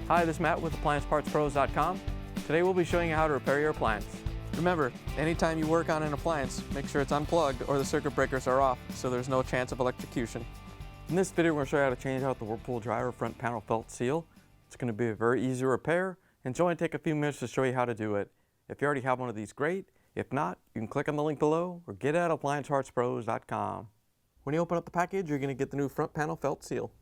Hi, this is Matt with AppliancePartsPros.com. Today we'll be showing you how to repair your appliance. Remember, anytime you work on an appliance, make sure it's unplugged or the circuit breakers are off so there's no chance of electrocution. In this video, we're going to show you how to change out the Whirlpool dryer front panel felt seal. It's going to be a very easy repair, and it's only take a few minutes to show you how to do it. If you already have one of these, great. If not, you can click on the link below or get it at AppliancePartsPros.com. When you open up the package, you're going to get the new front panel felt seal.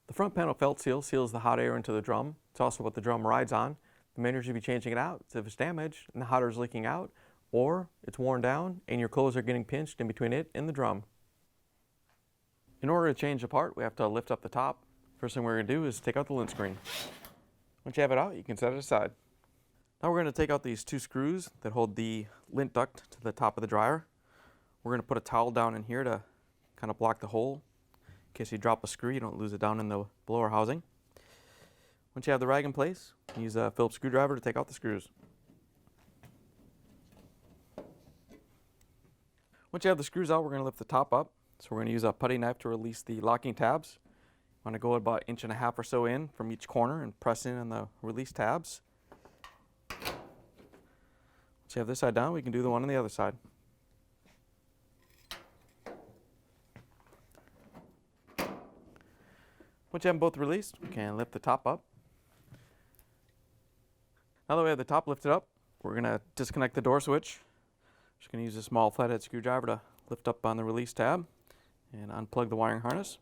The front panel felt seal seals the hot air into the drum. It's also what the drum rides on. The main reason you'll be changing it out is if it's damaged and the hot air is leaking out, or it's worn down and your clothes are getting pinched in between it and the drum. In order to change the part, we have to lift up the top. First thing we're going to do is take out the lint screen. Once you have it out, you can set it aside. Now we're going to take out these two screws that hold the lint duct to the top of the dryer. We're going to put a towel down in here to kind of block the hole. In case you drop a screw, you don't lose it down in the blower housing. Once you have the rag in place, use a Phillips screwdriver to take out the screws. Once you have the screws out, we're going to lift the top up. So we're going to use a putty knife to release the locking tabs. You want to go about 1.5 inches or so in from each corner and press in on the release tabs. Once you have this side down, we can do the one on the other side. Once you have them both released, we can lift the top up. Now that we have the top lifted up, we're going to disconnect the door switch. Just going to use a small flathead screwdriver to lift up on the release tab and unplug the wiring harness.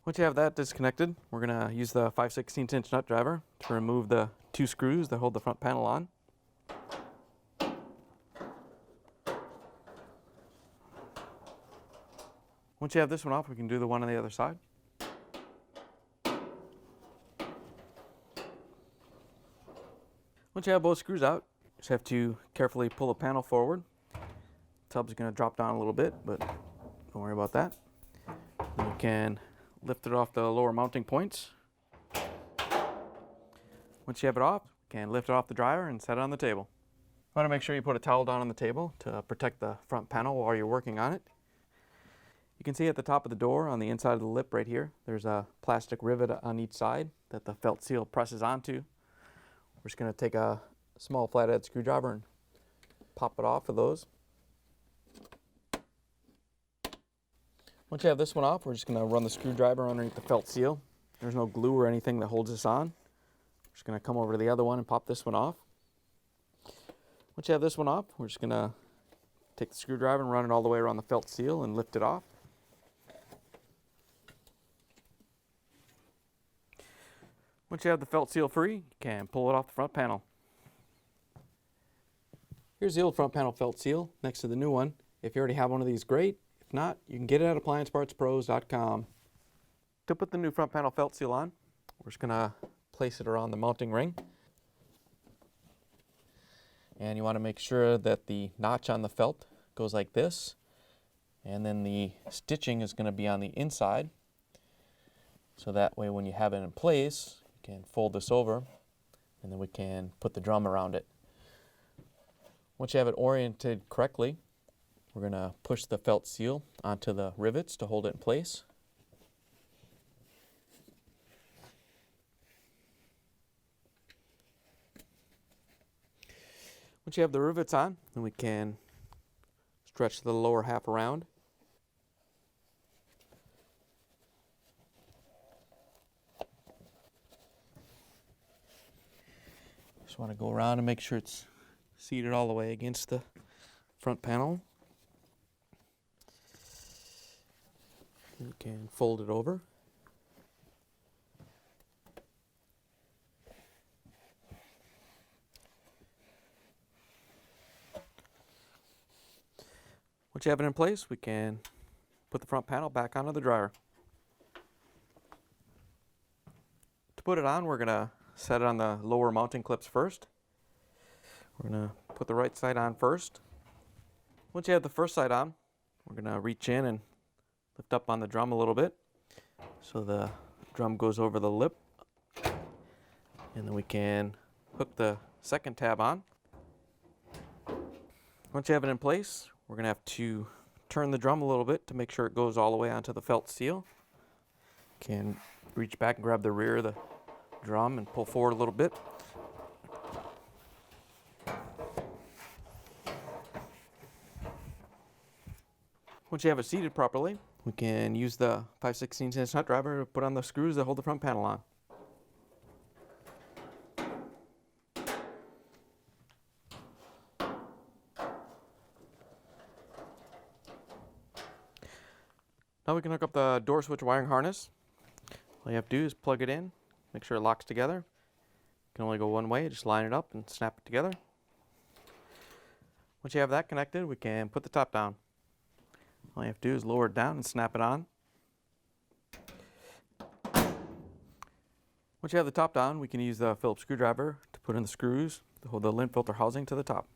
Once you have that disconnected, we're going to use the 5/16 inch nut driver to remove the two screws that hold the front panel on. Once you have this one off, we can do the one on the other side. Once you have both screws out, you just have to carefully pull the panel forward. The tub's going to drop down a little bit, but don't worry about that. And you can lift it off the lower mounting points. Once you have it off, you can lift it off the dryer and set it on the table. You want to make sure you put a towel down on the table to protect the front panel while you're working on it. You can see at the top of the door on the inside of the lip right here, there's a plastic rivet on each side that the felt seal presses onto. We're just going to take a small flathead screwdriver and pop it off of those. Once you have this one off, we're just going to run the screwdriver underneath the felt seal. There's no glue or anything that holds this on. We're just going to come over to the other one and pop this one off. Once you have this one off, we're just going to take the screwdriver and run it all the way around the felt seal and lift it off. Once you have the felt seal free, you can pull it off the front panel. Here's the old front panel felt seal next to the new one. If you already have one of these, great. If not, you can get it at AppliancePartsPros.com. To put the new front panel felt seal on, we're just going to place it around the mounting ring. And you want to make sure that the notch on the felt goes like this. And then the stitching is going to be on the inside. So that way when you have it in place, you can fold this over and then we can put the drum around it. Once you have it oriented correctly, we're going to push the felt seal onto the rivets to hold it in place. Once you have the rivets on, then we can stretch the lower half around. Just want to go around and make sure it's seated all the way against the front panel. You can fold it over. Once you have it in place, we can put the front panel back onto the dryer. To put it on, we're going to set it on the lower mounting clips first. We're going to put the right side on first. Once you have the first side on, we're going to reach in and lift up on the drum a little bit so the drum goes over the lip. And then we can hook the second tab on. Once you have it in place, we're going to have to turn the drum a little bit to make sure it goes all the way onto the felt seal. You can reach back and grab the rear of the drum and pull forward a little bit. Once you have it seated properly, we can use the 5/16" nut driver to put on the screws that hold the front panel on. Now we can hook up the door switch wiring harness. All you have to do is plug it in, make sure it locks together. It can only go one way, just line it up and snap it together. Once you have that connected, we can put the top down. All you have to do is lower it down and snap it on. Once you have the top down, we can use the Phillips screwdriver to put in the screws to hold the lint filter housing to the top.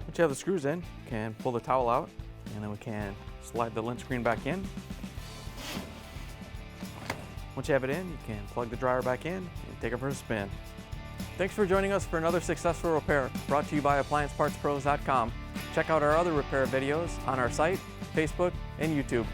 Once you have the screws in, you can pull the towel out, and then we can slide the lint screen back in. Once you have it in, you can plug the dryer back in and take it for a spin. Thanks for joining us for another successful repair brought to you by AppliancePartsPros.com. Check out our other repair videos on our site, Facebook, and YouTube.